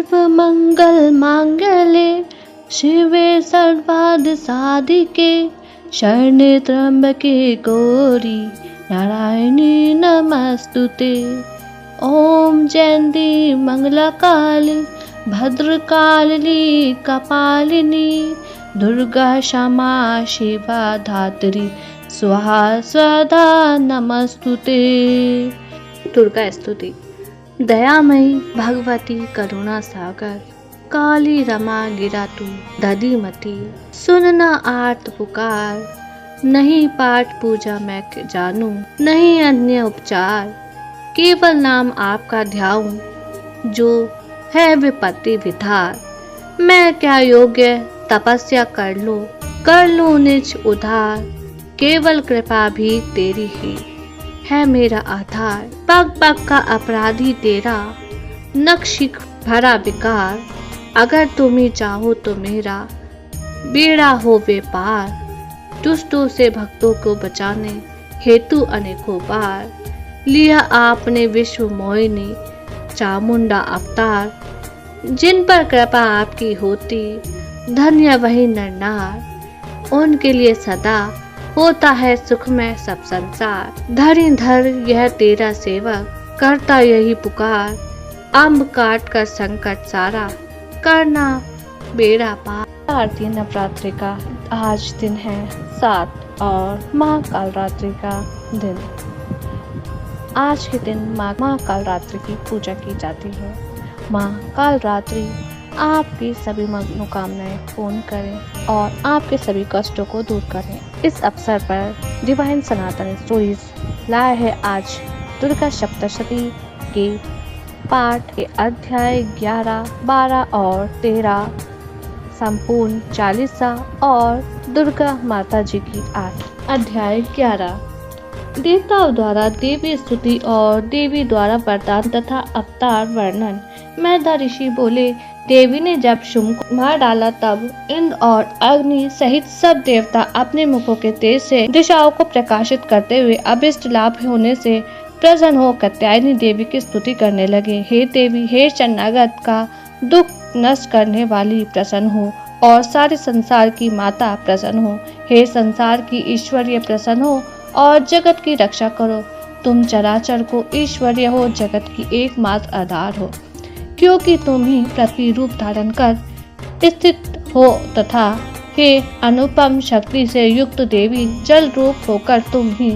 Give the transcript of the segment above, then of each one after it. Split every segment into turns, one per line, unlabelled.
सर्व मंगल मांगल्ये शिवे सर्वार्थ साधिके शरण्ये त्र्यंबके गौरी नारायणी नमस्तुते। ओम जयंती मंगलाकाली भद्रकाली कपालिनी दुर्गा क्षमा शिवा धात्री स्वाहा स्वधा नमस्तुते। दुर्गा स्तुति। दयामयी भगवती करुणा सागर काली रमा गिरातु दधिमती सुन न आर्त पुकार नहीं पाठ पूजा मैं जानू नहीं अन्य उपचार केवल नाम आपका ध्याऊं जो है विपत्ति विधार। मैं क्या योग्य तपस्या कर लूं निज उधार केवल कृपा भी तेरी ही है मेरा आधार। पग पग का अपराधी तेरा नक्शिक भरा विकार अगर तुम ही चाहो तो मेरा बेड़ा हो वे पार। दुष्टों से भक्तों को बचाने हेतु अनेकों बार लिया आपने विश्व मोहिनी चामुंडा अवतार। जिन पर कृपा आपकी होती धन्य वही नर नार उनके लिए सदा होता है सुखमय सब संसार। धरि धर यह तेरा सेवक करता यही पुकार अम्ब काट कर संकट सारा करना बेड़ा पार। आरती नवरात्रि का आज दिन है 7 और माँ कालरात्रि का दिन। आज के दिन माँ कालरात्रि की पूजा की जाती है। माँ कालरात्रि आपकी सभी मनोकामनाएं पूर्ण करें और आपके सभी कष्टों को दूर करें। इस अवसर पर डिवाइन सनातन स्टोरीज लाया है आज दुर्गा सप्तशती के पाठ के अध्याय 11, 12 और 13 संपूर्ण 40 और दुर्गा माता जी की 8। अध्याय 11 देवताओं द्वारा देवी स्तुति और देवी द्वारा वरदान तथा अवतार वर्णन। मैदा ऋषि बोले, देवी ने जब शुंभ को मार डाला तब इंद्र और अग्नि सहित सब देवता अपने मुखों के तेज से दिशाओं को प्रकाशित करते हुए अभिष्ट लाभ होने से प्रसन्न हो कात्यायनी देवी की स्तुति करने लगे। हे देवी, हे शरणागत का दुख नष्ट करने वाली प्रसन्न हो और सारे संसार की माता प्रसन्न हो। हे संसार की ईश्वरीय प्रसन्न हो और जगत की रक्षा करो। तुम चराचर को ईश्वरीय हो, जगत की एकमात्र आधार हो, क्योंकि तुम ही पृथ्वी रूप धारण कर स्थित हो तथा हे अनुपम शक्ति से युक्त देवी, जल रूप होकर तुम ही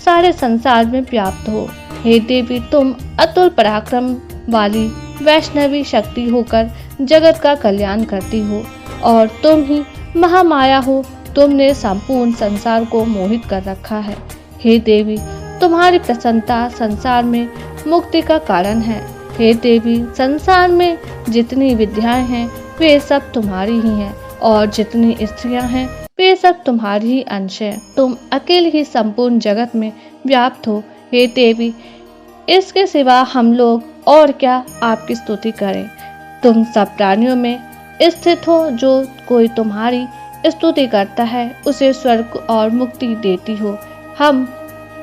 सारे संसार में व्याप्त हो। हे देवी, तुम अतुल पराक्रम वाली वैष्णवी शक्ति होकर जगत का कल्याण करती हो और तुम ही महामाया हो। तुमने संपूर्ण संसार को मोहित कर रखा है। हे देवी, तुम्हारी प्रसन्नता संसार में मुक्ति का कारण है। हे देवी, संसार में जितनी विद्याएं हैं वे सब तुम्हारी ही हैं और जितनी स्त्रियां हैं वे सब तुम्हारी ही अंश हैं। तुम अकेले ही संपूर्ण जगत में व्याप्त हो। हे देवी, इसके सिवा हम लोग और क्या आपकी स्तुति करें। तुम सब प्राणियों में स्थित हो। जो कोई तुम्हारी स्तुति करता है उसे स्वर्ग और मुक्ति देती हो। हम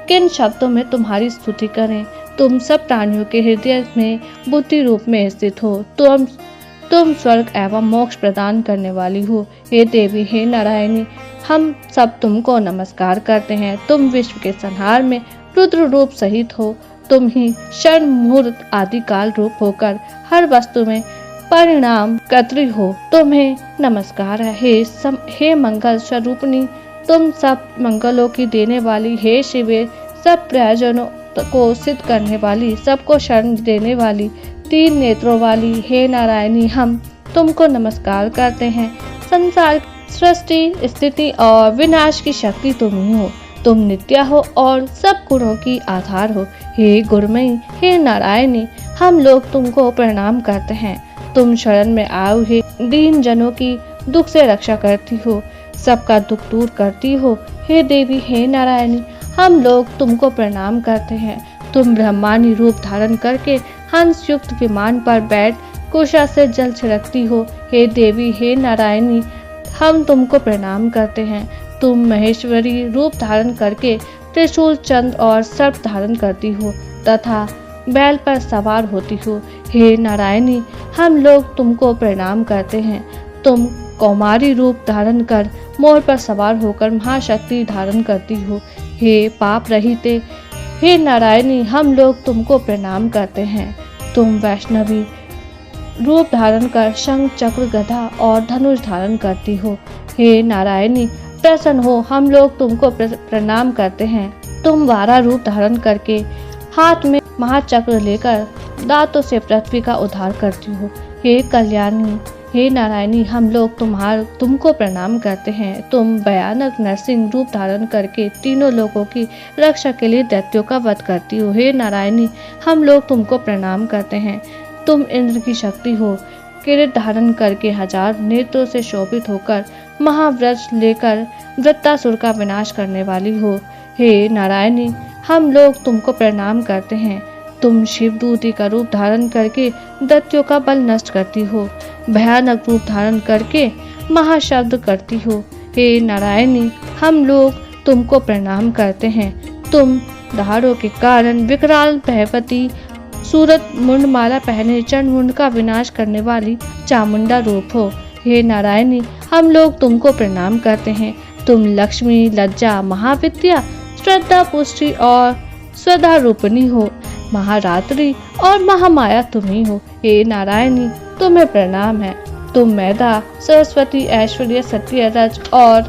किन शब्दों में तुम्हारी स्तुति करें। तुम सब प्राणियों के हृदय में बुद्धि रूप में स्थित हो। तुम स्वर्ग एवं मोक्ष प्रदान करने वाली हो। हे देवी, हे नारायणी, हम सब तुमको नमस्कार करते हैं। तुम विश्व के संहार में रुद्र रूप सहित हो। तुम ही क्षण मुहूर्त आदि काल रूप होकर हर वस्तु में परिणाम कर्त्री हो। तुम्हें नमस्कार है। हे मंगल स्वरूपनी, तुम सब मंगलों की देने वाली। हे शिवे, सब प्रयोजनों को सिद्ध करने वाली, सबको शरण देने वाली, 3 नेत्रों वाली। हे नारायणी, हम तुमको नमस्कार करते हैं। संसार सृष्टि स्थिति और विनाश की शक्ति तुम ही हो। तुम नित्य हो और सब गुणों की आधार हो। हे गुरुमयी, हे नारायणी, हम लोग तुमको प्रणाम करते हैं। तुम शरण में आओ। हे दीन जनों की दुख से रक्षा करती हो, सबका दुख दूर करती हो। हे देवी, हे नारायणी, हम लोग तुमको प्रणाम करते हैं। तुम ब्रह्मांडी रूप धारण करके हंस युक्त विमान पर बैठ कुशा से जल छिड़कती हो। हे देवी, हे नारायणी, हम तुमको प्रणाम करते हैं। तुम महेश्वरी रूप धारण करके त्रिशूल चंद्र और सर्प धारण करती हो तथा बैल पर सवार होती हो। हे नारायणी, हम लोग तुमको प्रणाम करते हैं। तुम कौमारी रूप धारण कर मोर पर सवार होकर महाशक्ति धारण करती हो। हे पाप रहिते, हे नारायणी, हम लोग तुमको प्रणाम करते हैं। तुम वैष्णवी रूप धारण कर शंख चक्र गदा और धनुष धारण करती हो। हे नारायणी, प्रसन्न हो, हम लोग तुमको प्रणाम करते हैं। तुम वारा रूप धारण करके हाथ में महाचक्र लेकर दांतों से पृथ्वी का उद्धार करती हो। हे कल्याणी, हे नारायणी, हम लोग तुमको प्रणाम करते हैं। तुम भयानक नरसिंह रूप धारण करके तीनों लोगों की रक्षा के लिए दैत्यों का वध करती हो। हे नारायणी, हम लोग तुमको प्रणाम करते हैं। तुम इंद्र की शक्ति हो, किरीट धारण करके 1000 नेत्रों से शोभित होकर महावज्र लेकर वृत्तासुर का विनाश करने वाली हो। हे नारायणी, हम लोग तुमको प्रणाम करते हैं। तुम शिवदूती का रूप धारण करके दैत्यों का बल नष्ट करती हो, भयानक रूप धारण करके महाशब्द करती हो। हे नारायणी, हम लोग तुमको प्रणाम करते हैं। तुम दहाड़ों के कारण विकराल भयवती सूरत मुंडमाला पहने चंडमुंड का विनाश करने वाली चामुंडा रूप हो। हे नारायणी, हम लोग तुमको प्रणाम करते हैं। तुम लक्ष्मी, लज्जा, महाविद्या, श्रद्धा, पुष्टि और स्वधा रूपिणी हो। महारात्रि और महामाया तुम ही हो। हे नारायणी, तुम्हें प्रणाम है। तुम मेधा, सरस्वती, ऐश्वर्य, सत्य, रज और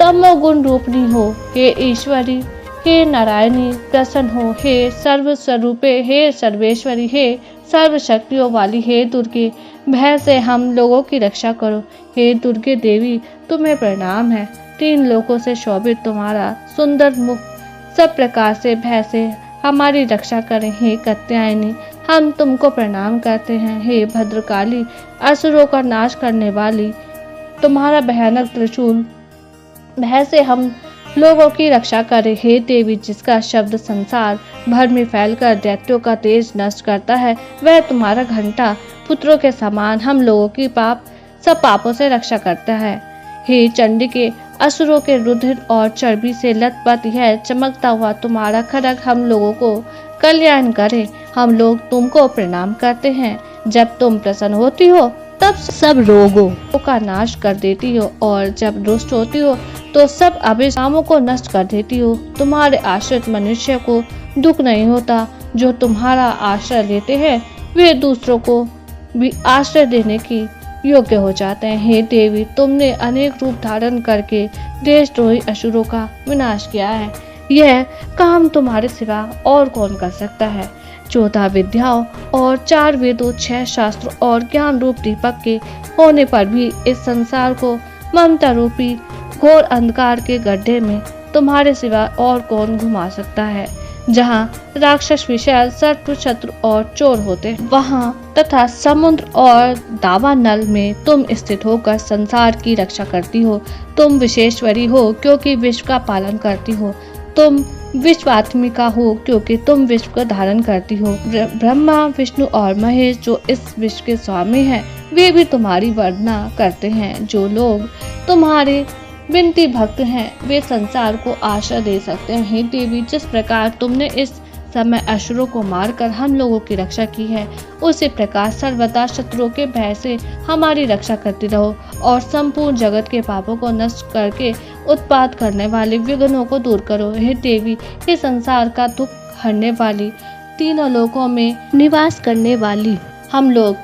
तमोगुण रूपिणी हो। हे ईश्वरी, हे नारायणी, प्रसन्न हो। हे सर्व स्वरूपे, हे सर्वेश्वरी, हे सर्व शक्तियों वाली, हे दुर्गे, भय से हम लोगों की रक्षा करो। हे दुर्गे देवी, तुम्हें प्रणाम है। 3 लोकों से शोभित तुम्हारा सुंदर मुख सब प्रकार से भय से हमारी रक्षा करें। हे कात्यायनी, हम तुमको प्रणाम करते हैं। हे भद्रकाली, असुरों का नाश करने वाली, तुम्हारा भयानक त्रिशूल भय से हम लोगों की रक्षा करे। हे देवी, जिसका शब्द संसार भर में फैलकर दैत्यों का तेज नष्ट करता है, वह तुम्हारा घंटा पुत्रों के समान हम लोगों की सब पापों से रक्षा करता है। हे चंडिके, असुरों के रुधिर और चर्बी से लथपथ यह चमकता हुआ तुम्हारा खड्ग हम लोगों को कल्याण करे। हम लोग तुमको प्रणाम करते हैं। जब तुम प्रसन्न होती हो तब सब रोगों का नाश कर देती हो, और जब रुष्ट होती हो तो सब अभिशामों को नष्ट कर देती हो। तुम्हारे आश्रित मनुष्य को दुख नहीं होता। जो तुम्हारा आश्रय लेते हैं वे दूसरों को भी आश्रय देने की योग्य हो जाते हैं। हे देवी, तुमने अनेक रूप धारण करके देशद्रोही असुरों का विनाश किया है। यह काम तुम्हारे सिवा और कौन कर सकता है। 14 विद्याओं और 4 वेदों, 6 शास्त्रों और ज्ञान रूप दीपक के होने पर भी इस संसार को ममता रूपी घोर अंधकार के गड्ढे में तुम्हारे सिवा और कौन घुमा सकता है। जहाँ राक्षस, विशाल, शत्रु, शत्रु और चोर होते हैं, वहाँ तथा समुद्र और दावानल में तुम स्थित होकर संसार की रक्षा करती हो। तुम विशेश्वरी हो क्योंकि विश्व का पालन करती हो। तुम विश्वात्मिका हो क्योंकि तुम विश्व को धारण करती हो। ब्रह्मा, विष्णु और महेश जो इस विश्व के स्वामी हैं, वे भी तुम्हारी वंदना करते हैं। जो लोग तुम्हारे विनती भक्त हैं, वे संसार को आशा दे सकते हैं। हे देवी, जिस प्रकार तुमने इस समय असुरों को मारकर हम लोगों की रक्षा की है, उसी प्रकार सर्वदा शत्रुओं के भय से हमारी रक्षा करती रहो और संपूर्ण जगत के पापों को नष्ट करके उत्पाद करने वाले विघ्नों को दूर करो। हे देवी, हे संसार का दुख हरने वाली, तीनों लोकों में निवास करने वाली, हम लोग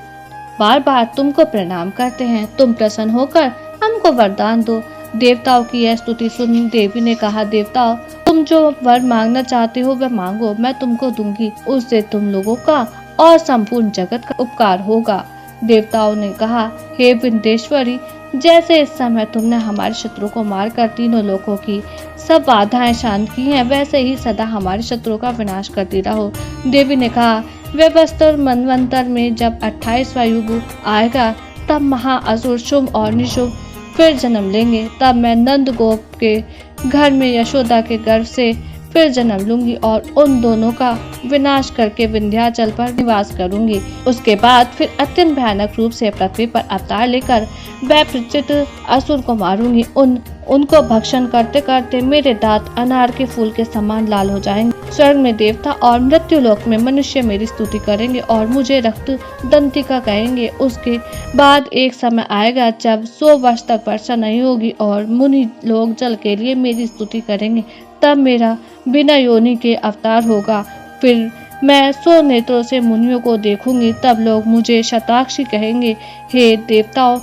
बार बार तुमको प्रणाम करते हैं। तुम प्रसन्न होकर हमको वरदान दो। देवताओं की यह स्तुति सुन देवी ने कहा, देवताओं, तुम जो वर मांगना चाहते हो वह मांगो, मैं तुमको दूंगी। उससे तुम लोगों का और संपूर्ण जगत का उपकार होगा। देवताओं ने कहा, हे विंध्येश्वरी, जैसे इस समय तुमने हमारे शत्रु को मारकर तीनों लोकों की सब बाधाएं शांत की हैं, वैसे ही सदा हमारे शत्रुओं का विनाश करती रहो। देवी ने कहा, व्यवस्तर मनवंतर में जब 28वां युग आएगा, तब महाअसुर शुभ और निशुभ फिर जन्म लेंगे। तब मैं नंद गोप के घर में यशोदा के गर्भ से फिर जन्म लूंगी और उन दोनों का विनाश करके विंध्याचल पर निवास करूंगी। उसके बाद फिर अत्यंत भयानक रूप से पृथ्वी पर अवतार लेकर वैप्रचित असुर को मारूंगी। उन उनको भक्षण करते करते मेरे दांत अनार के फूल के समान लाल हो जाएंगे। स्वर्ग में देवता और मृत्यु लोक में मनुष्य मेरी स्तुति करेंगे और मुझे रक्त दंतिका कहेंगे। उसके बाद एक समय आएगा जब 100 वर्ष तक वर्षा नहीं होगी और मुनि लोग जल के लिए मेरी स्तुति करेंगे। तब मेरा बिना योनि के अवतार होगा। फिर मैं 100 नेत्रों से मुनियों को देखूंगी। तब लोग मुझे शताक्षी कहेंगे। हे देवताओं,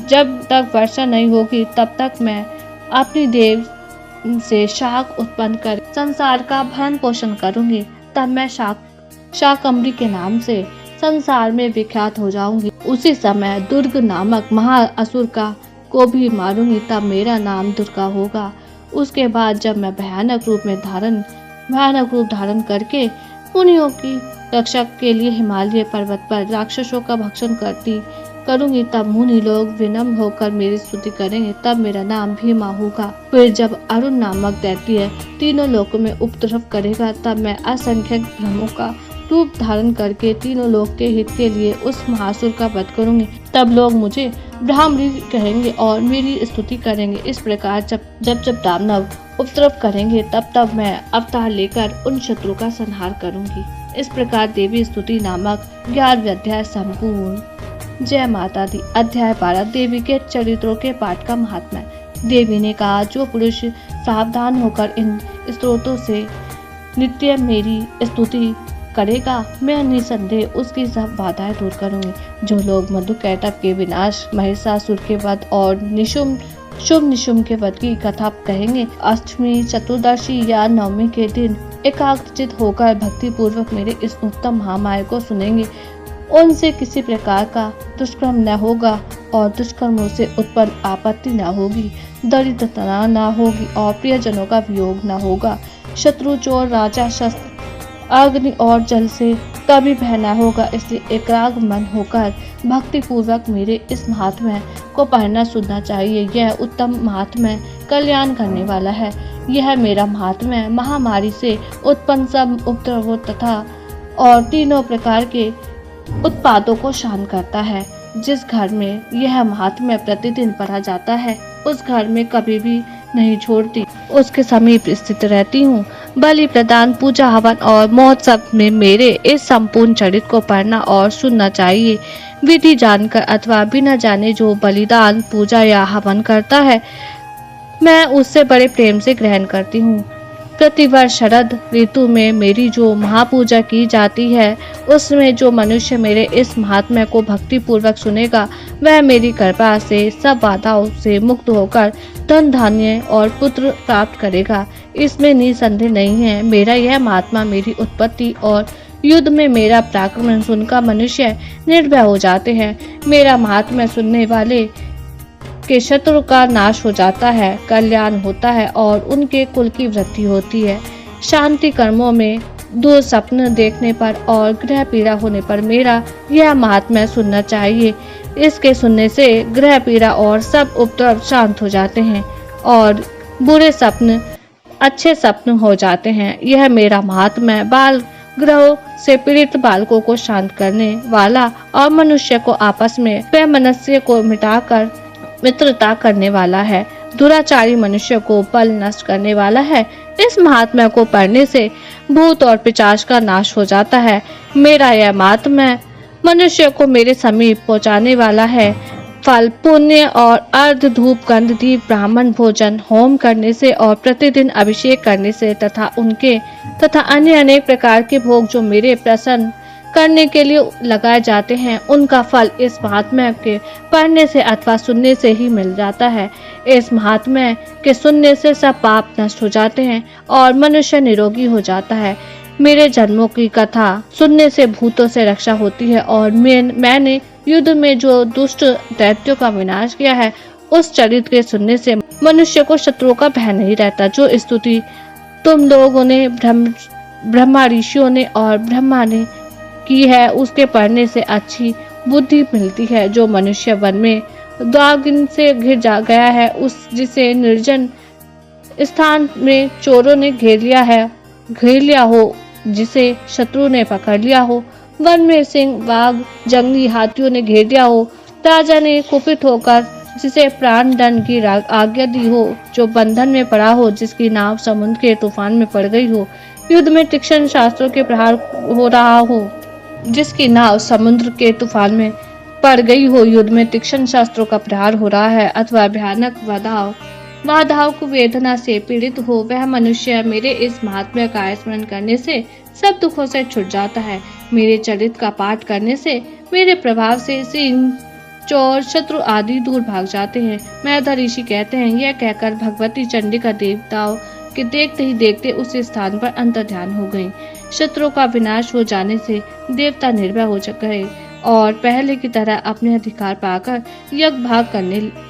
जब तक वर्षा नहीं होगी तब तक मैं अपनी देव से शाक उत्पन्न कर संसार का भरण पोषण करूंगी। तब मैं शाकंभरी के नाम से संसार में विख्यात हो जाऊंगी। उसी समय दुर्ग नामक महाअसुर को भी मारूंगी। तब मेरा नाम दुर्गा होगा। उसके बाद जब मैं भयानक रूप धारण करके मुनियों की रक्षा के लिए हिमालय पर्वत पर राक्षसों का भक्षण करूंगी, तब मुनि लोग विनम्र होकर मेरी स्तुति करेंगे। तब मेरा नाम भीमा होगा। फिर जब अरुण नामक दैत्य तीनों लोकों में उपद्रव करेगा, तब मैं असंख्य ब्रह्मों का रूप धारण करके तीनों लोक के हित के लिए उस महासुर का वध करूंगी। तब लोग मुझे ब्राह्मणी कहेंगे और मेरी स्तुति करेंगे। इस प्रकार जब दानव उपद्रव करेंगे तब मैं अवतार लेकर उन शत्रु का संहार करूंगी। इस प्रकार देवी स्तुति नामक 11वें अध्याय संपूर्ण। जय माता दी। अध्याय 12 देवी के चरित्रों के पाठ का महात्म्य। देवी ने कहा, जो पुरुष सावधान होकर इन स्त्रोतों से नित्य मेरी स्तुति करेगा, मैं निसंदेह उसकी सब बाधाएं दूर करूंगी। जो लोग मधुकैटभ के विनाश, महिषासुर के वध और शुभ निशुम के वध की कथा कहेंगे, अष्टमी, चतुर्दशी या नवमी के दिन एकाग्रचित होकर भक्ति पूर्वक मेरे इस उत्तम महामाया को सुनेंगे, उनसे किसी प्रकार का दुष्कर्म न होगा और दुष्कर्मों से उत्पन्न आपत्ति न होगी, दरिद्रता न होगी और प्रियजनों का वियोग न होगा। शत्रु, चोर, राजा, शस्त्र, अग्नि और जल से कभी भय न होगा। इसलिए एकाग्र मन होकर भक्ति पूर्वक मेरे इस महात्म्य को पढ़ना सुनना चाहिए। यह उत्तम महात्म्य कल्याण करने वाला है। यह मेरा महात्म्य महामारी से उत्पन्न सब उपद्रवों तथा और तीनों प्रकार के उत्पादों को शांत करता है। जिस घर में यह महात्म्य प्रतिदिन पढ़ा जाता है, उस घर में कभी भी नहीं छोड़ती, उसके समीप स्थित रहती हूँ। बलि प्रदान, पूजा, हवन और महोत्सव में मेरे इस संपूर्ण चरित्र को पढ़ना और सुनना चाहिए। विधि जानकर अथवा बिना जाने जो बलिदान, पूजा या हवन करता है, मैं उससे बड़े प्रेम से ग्रहण करती हूँ। प्रतिवर्ष शरद ऋतु में मेरी जो महापूजा की जाती है, उसमें जो मनुष्य मेरे इस महात्म्य को भक्ति पूर्वक सुनेगा, वह मेरी कृपा से सब बाधाओं से मुक्त होकर धन, धान्य और पुत्र प्राप्त करेगा। इसमें निसंदेह नहीं है। मेरा यह महात्मा, मेरी उत्पत्ति और युद्ध में मेरा पराक्रम सुनकर मनुष्य निर्भय हो जाते हैं। मेरा महात्म्य सुनने वाले के शत्रु का नाश हो जाता है, कल्याण होता है और उनके कुल की वृद्धि होती है। शांति कर्मों में दुःस्वप्न देखने पर और ग्रह पीड़ा होने पर मेरा यह महात्म्य सुनना चाहिए। इसके सुनने से ग्रह पीड़ा और सब उपद्रव शांत हो जाते हैं और बुरे स्वप्न अच्छे स्वप्न हो जाते हैं। यह मेरा महात्म्य बाल ग्रहों से पीड़ित बालकों को शांत करने वाला और मनुष्य को आपस में वैमनस्य को मिटाकर मित्रता करने वाला है। दुराचारी मनुष्य को बल नष्ट करने वाला है। इस महात्म्य को पढ़ने से भूत और पिशाच का नाश हो जाता है। मेरा यह महात्म्य मनुष्य को मेरे समीप पहुंचाने वाला है। फल, पुण्य और अर्ध, धूप, गंध, दीप, ब्राह्मण भोजन, होम करने से और प्रतिदिन अभिषेक करने से तथा अन्य अनेक प्रकार के भोग जो मेरे प्रसन्न करने के लिए लगाए जाते हैं, उनका फल इस महात्म्य के पढ़ने से अथवा सुनने से ही मिल जाता है। इस महात्म्य के सुनने से सब पाप नष्ट हो जाते हैं और मनुष्य निरोगी हो जाता है। मेरे जन्मों की कथा सुनने से भूतों से रक्षा होती है और मैंने युद्ध में जो दुष्ट दैत्यों का विनाश किया है, उस चरित्र के सुनने से मनुष्य को शत्रुओं का भय नहीं रहता। जो स्तुति तुम लोगों ने ब्रह्मा ऋषियों ने और ब्रह्मा ने की है, उसके पढ़ने से अच्छी बुद्धि मिलती है। जो मनुष्य वन में दागिन से घिर जा गया है, जिसे निर्जन स्थान में चोरों ने घेर लिया हो, जिसे शत्रु ने पकड़ लिया हो, वन में सिंह, बाघ, जंगली हाथियों ने घेर लिया हो, राजा ने कुपित होकर जिसे प्राण दंड की आज्ञा दी हो, जो बंधन में पड़ा हो, जिसकी नाव समुद्र के तूफान में पड़ गई हो, युद्ध में तीक्ष्ण शास्त्रों के प्रहार हो रहा हो, जिसकी नाव समुद्र के तूफान में पड़ गई हो, युद्ध में तीक्ष्ण शास्त्रों का प्रहार हो रहा है, अथवा भयानक बाधाओं को वेदना से पीड़ित हो, वह मनुष्य मेरे इस महात्म्य का स्मरण करने से सब दुखों से छुट जाता है। मेरे चरित्र का पाठ करने से, मेरे प्रभाव से सिंह, चोर, शत्रु आदि दूर भाग जाते हैं। मेधा ऋषि कहते हैं, यह कहकर भगवती चंडिका देवताओं के देखते ही देखते उस स्थान पर अंतर्ध्यान हो गई। शत्रु का विनाश हो जाने से देवता निर्भय हो गए और पहले की तरह अपने अधिकार पाकर यज्ञ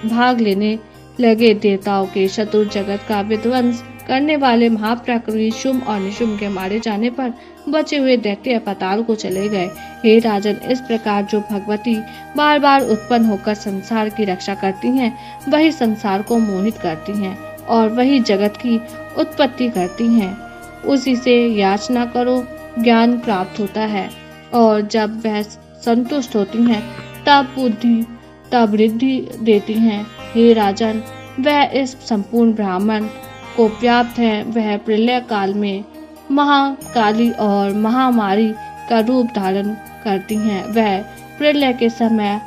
भाग लेने लगे। देवताओं के शत्रु जगत का विध्वंस करने वाले महाप्रकृति शुंभ और निशुंभ के मारे जाने पर बचे हुए दैत्य पाताल को चले गए। हे राजन, इस प्रकार जो भगवती बार बार उत्पन्न होकर संसार की रक्षा करती हैं, वही संसार को मोहित करती हैं और वही जगत की उत्पत्ति करती हैं। उसी से याचना करो, ज्ञान प्राप्त होता है, और जब वह संतुष्ट होती हैं तब वृद्धि देती हैं। हे राजन, वह इस संपूर्ण ब्राह्मण को व्याप्त है। वह प्रलय काल में महाकाली और महामारी का रूप धारण करती हैं। वह प्रलय के समय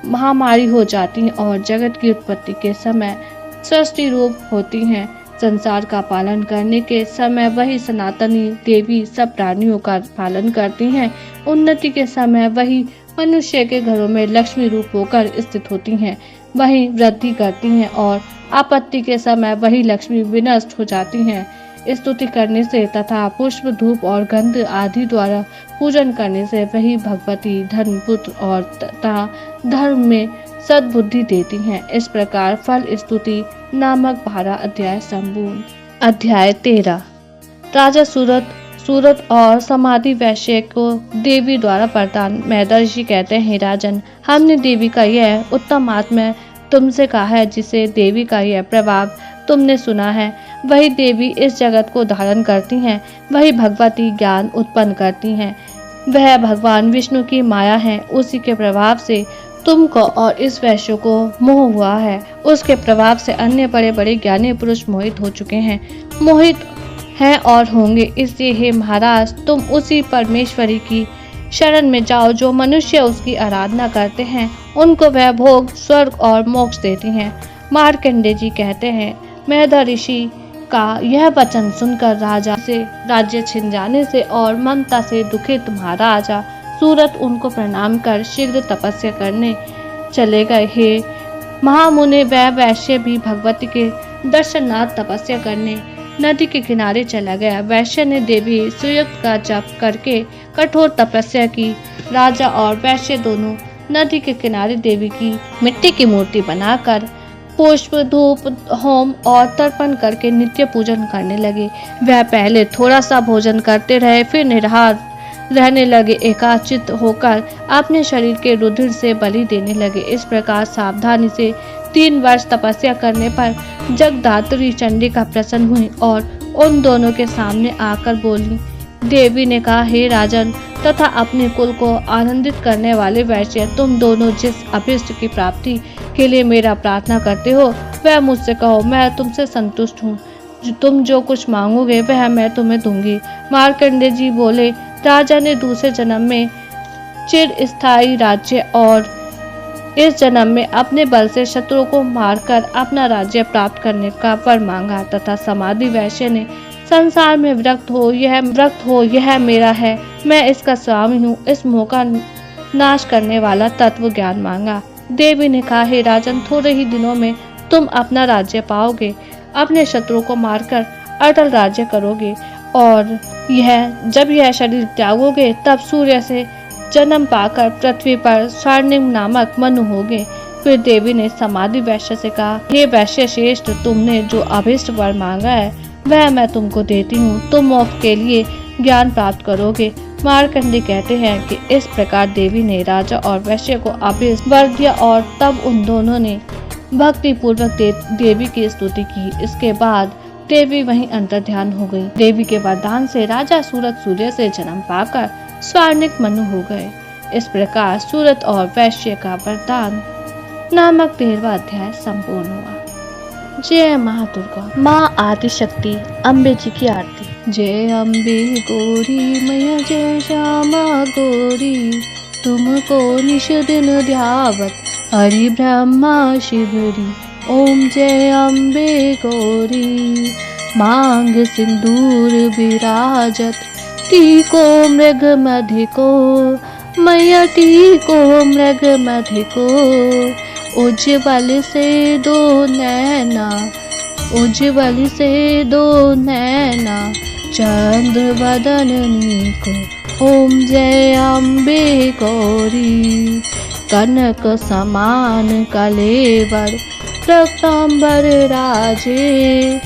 महामारी हो जाती हैं और जगत की उत्पत्ति के समय सृष्टि रूप होती हैं। संसार का पालन करने के समय वही सनातनी देवी सब प्राणियों का पालन करती हैं। उन्नति के समय वही मनुष्य के घरों में लक्ष्मी रूप होकर स्थित होती हैं, वही वृद्धि करती हैं, और आपत्ति के समय वही लक्ष्मी विनष्ट हो जाती हैं। स्तुति करने से तथा पुष्प, धूप और गंध आदि द्वारा पूजन करने से वही भगवती धर्म, पुत्र और तथा धर्म में सद्बुद्धि देती हैं। इस प्रकार फल स्तुति नामक 12 अध्याय संपूर्ण। अध्याय 13। राजा सूरत और समाधि वैश्य को देवी द्वारा वरदान। मेधा ऋषि कहते हैं, राजन, हमने देवी का यह उत्तम आत्मा तुमसे कहा है, जिसे देवी का यह प्रभाव तुमने सुना है, वही देवी इस जगत को धारण करती हैं, वही भगवती ज्ञान उत्पन्न करती हैं। वह भगवान विष्णु की माया है। उसी के प्रभाव से तुमको और इस वैश्य को मोह हुआ है। उसके प्रभाव से अन्य बड़े बड़े ज्ञानी पुरुष मोहित हो चुके हैं, मोहित हैं और होंगे। इसलिए हे महाराज, तुम उसी परमेश्वरी की शरण में जाओ जो मनुष्य उसकी आराधना करते हैं, उनको वह भोग, स्वर्ग और मोक्ष देती हैं। मार्कंडेय जी कहते हैं, मेधा ऋषि का यह वचन सुनकर राजा से राज्य छिन जाने से और ममता से दुखित महाराजा सूरत उनको प्रणाम कर शीघ्र तपस्या करने चले गए। हे महामुने, वह वैश्य भी भगवती के दर्शनार्थ तपस्या करने नदी के किनारे चला गया। वैश्य ने देवी सुयुक्त का जप करके कठोर तपस्या की। राजा और वैश्य दोनों नदी के किनारे देवी की मिट्टी की मूर्ति बनाकर पुष्प, धूप, होम और तर्पण करके नित्य पूजन करने लगे। वह पहले थोड़ा सा भोजन करते रहे, फिर निराहार रहने लगे। एकाचित होकर अपने शरीर के रुधिर से बलि देने लगे। इस प्रकार सावधानी से 3 वर्ष तपस्या करने पर जगदात्री चंडिका प्रसन्न हुई और उन दोनों के सामने आकर बोली। देवी ने कहा, हे राजन तथा अपने कुल को आनंदित करने वाले वैश्य, तुम दोनों जिस अभिष्ट की प्राप्ति के लिए मेरा प्रार्थना करते हो, वह मुझसे कहो, मैं तुमसे संतुष्ट हूँ। तुम जो कुछ मांगोगे वह मैं तुम्हें दूंगी। मार्कंडेय जी बोले, राजा ने दूसरे जन्म में चिर स्थायी राज्य और इस जन्म में अपने बल से शत्रुओं को मारकर अपना राज्य प्राप्त करने का वर मांगा, तथा समाधि वैश्य ने संसार में विरक्त हो यह मेरा है, मैं इसका स्वामी हूँ, इस मोह का नाश करने वाला तत्व ज्ञान मांगा। देवी ने कहा, हे राजन, थोड़े ही दिनों में तुम अपना राज्य पाओगे, अपने शत्रुओं को मारकर अटल राज्य करोगे, और जब यह शरीर त्यागोगे तब सूर्य से जन्म पाकर पृथ्वी पर स्वर्णिम नामक मनु होगे। फिर देवी ने समाधि वैश्य से कहा, हे वैश्य श्रेष्ठ, तुमने जो अभीष्ट वर मांगा है वह मैं तुमको देती हूँ। तुम मोक्ष के लिए ज्ञान प्राप्त करोगे। मार्कंडेय कहते हैं कि इस प्रकार देवी ने राजा और वैश्य को अभीष्ट वर दिया और तब उन दोनों ने भक्ति पूर्वक देवी की स्तुति की। इसके बाद देवी वहीं अंतर्ध्यान हो गई। देवी के वरदान से राजा सूरत सूर्य से जन्म पाकर स्वर्णिक मनु हो गए। इस प्रकार सूरत और वैश्य का वरदान नामक 13वां अध्याय संपूर्ण हुआ। जय माँ दुर्गा। माँ आदिशक्ति अम्बे जी की आरती। जय अम्बे गौरी मैया जय श्यामा गौरी, तुमको निश दिन ध्यावत हरि ब्रह्मा शिवरी। ओम जय अम्बे गौरी। मांग सिंदूर विराजत टीको मृग मधिको, मैया टीको मृग मधिको। उज्ज्वल से दो नैना, उज्ज्वल से दो नैना, चंद्र वदननी को। ओम जय अम्बे गौरी। कनक समान कलेवर रक्तांबर राजे,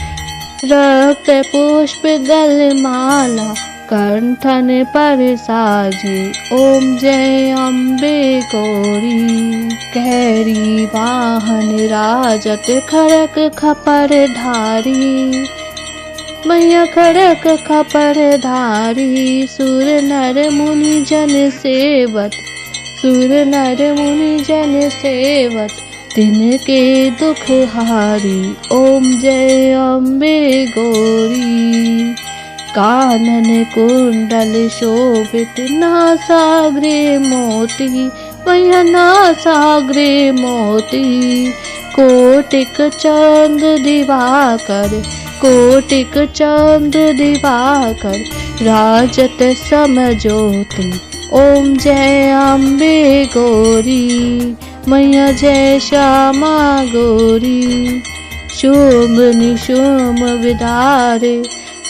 रक्त पुष्प गलमाला कंठन पर साजे। ओम जय अम्बे गौरी। कहरी वाहन राजत खड़क खपर धारी, मैया खड़क खपर धारी। सुर नर मुनि जन सेवत, सुर नर मुनि जन सेवत, तिनके दुख हारी। ओम जय अम्बे गौरी। कानन कुंडल शोभित नासाग्रे मोती, मैया नासाग्रे मोती। कोटिक चंद्र दिवाकर, कोटिक चंद्र दिवाकर, राजत समज्योति। ओम जय अम्बे गौरी मैया जय श्यामा गौरी। शुंभ निशुंभ विदारे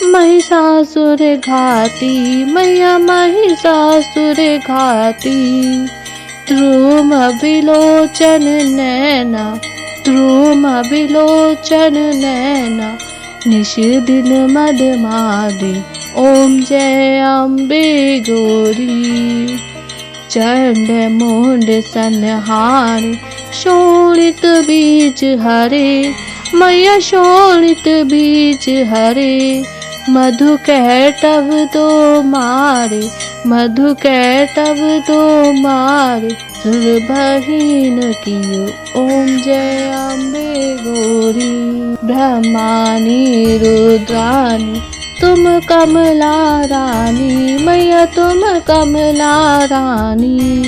महिषासुर घाती, मैया महिषासुर घाती। ध्रुम विलोचन नैना, ध्रुम विलोचन नैना, निश दिन मदमादी। ओम जय अम्बे गौरी। चंड मुंड संहार शोणित बीज हरे, मैया शोणित बीज हरे। मधु कैटव दो मारे, मधु कैटव दो मारे, सुरभहीन कियो। ओम जय अम्बे गौरी। ब्रह्मानी रुद्रानी तुम कमला रानी, मैया तुम कमला रानी।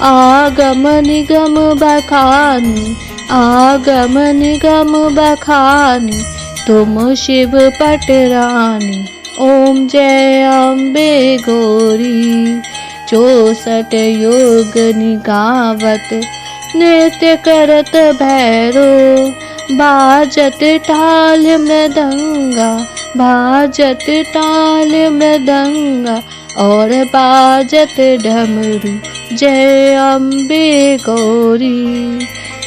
आगम निगम बखानी, आगम निगम बखानी, तुम शिव पटरानी। ओम जय अम्बे गौरी। 64 योग निगावत नृत्य करत भैरो, बाजत ताल मृदंगा, बाजत ताल मृदंगा, और बाजत डमरू। जय अम्बे गौरी।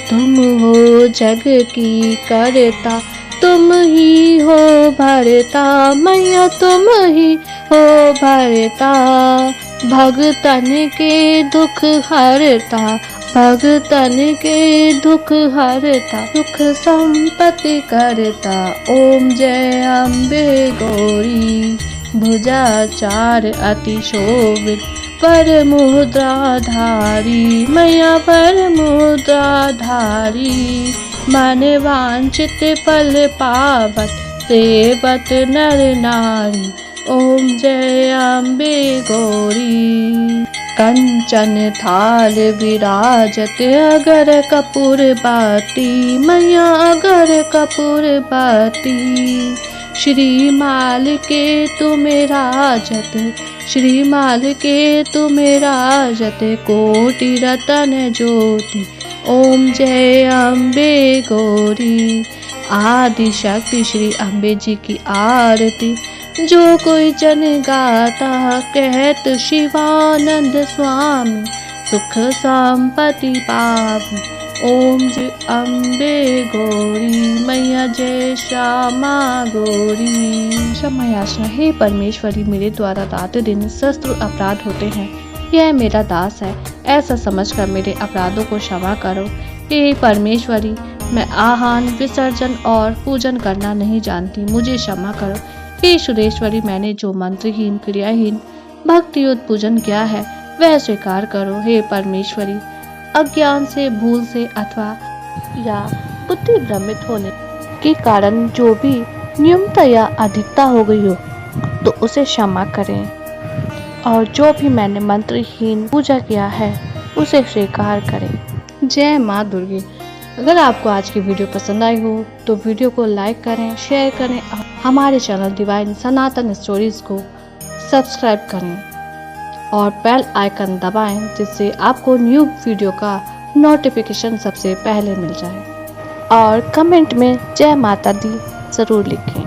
तुम हो जग की करता, तुम ही हो भरता, मैया तुम ही हो भरता। भगतन के दुख हरता, भगतन के दुख हरता, सुख संपत्ति करता। ओम जय अम्बे गौरी। भुजाचार अति शोभित पर मुद्राधारी, मैया पर मुद्राधारी। मन वांछित फल पावत सेवत नर नारी। ओम जय अम्बे गौरी। कंचन थाल विराजत अगर कपूर बाती, मैया अगर कपूर बाती। श्रीमाल के तुम राजत, श्रीमाल के तुम राजत, कोटि रतन ज्योति। ओम जय अम्बे गौरी। आदि शक्ति श्री अम्बे जी की आरती, जो कोई जन गाता, कहत शिवानंद स्वामी, सुख संपत्ति पावी। ओम जय अम्बे गौरी मैया जय श्यामा गौरी। क्षमा याचना, हे परमेश्वरी, मेरे द्वारा रात दिन शस्त्र अपराध होते हैं, यह मेरा दास है, ऐसा समझकर मेरे अपराधों को क्षमा करो। हे परमेश्वरी, मैं आहान विसर्जन और पूजन करना नहीं जानती, मुझे क्षमा करो। हे सुरेश्वरी, मैंने जो मंत्रहीन क्रियाहीन भक्तियुत पूजन किया है वह स्वीकार करो। हे परमेश्वरी, अज्ञान से, भूल से अथवा या बुद्धि भ्रमित होने के कारण जो भी न्यूनता या अधिकता हो गई हो तो उसे क्षमा करें, और जो भी मैंने मंत्रहीन पूजा किया है उसे स्वीकार करें। जय माँ दुर्गे। अगर आपको आज की वीडियो पसंद आई हो तो वीडियो को लाइक करें, शेयर करें और हमारे चैनल डिवाइन सनातन स्टोरीज को सब्सक्राइब करें और बेल आइकन दबाएं, जिससे आपको न्यू वीडियो का नोटिफिकेशन सबसे पहले मिल जाए। और कमेंट में जय माता दी ज़रूर लिखें।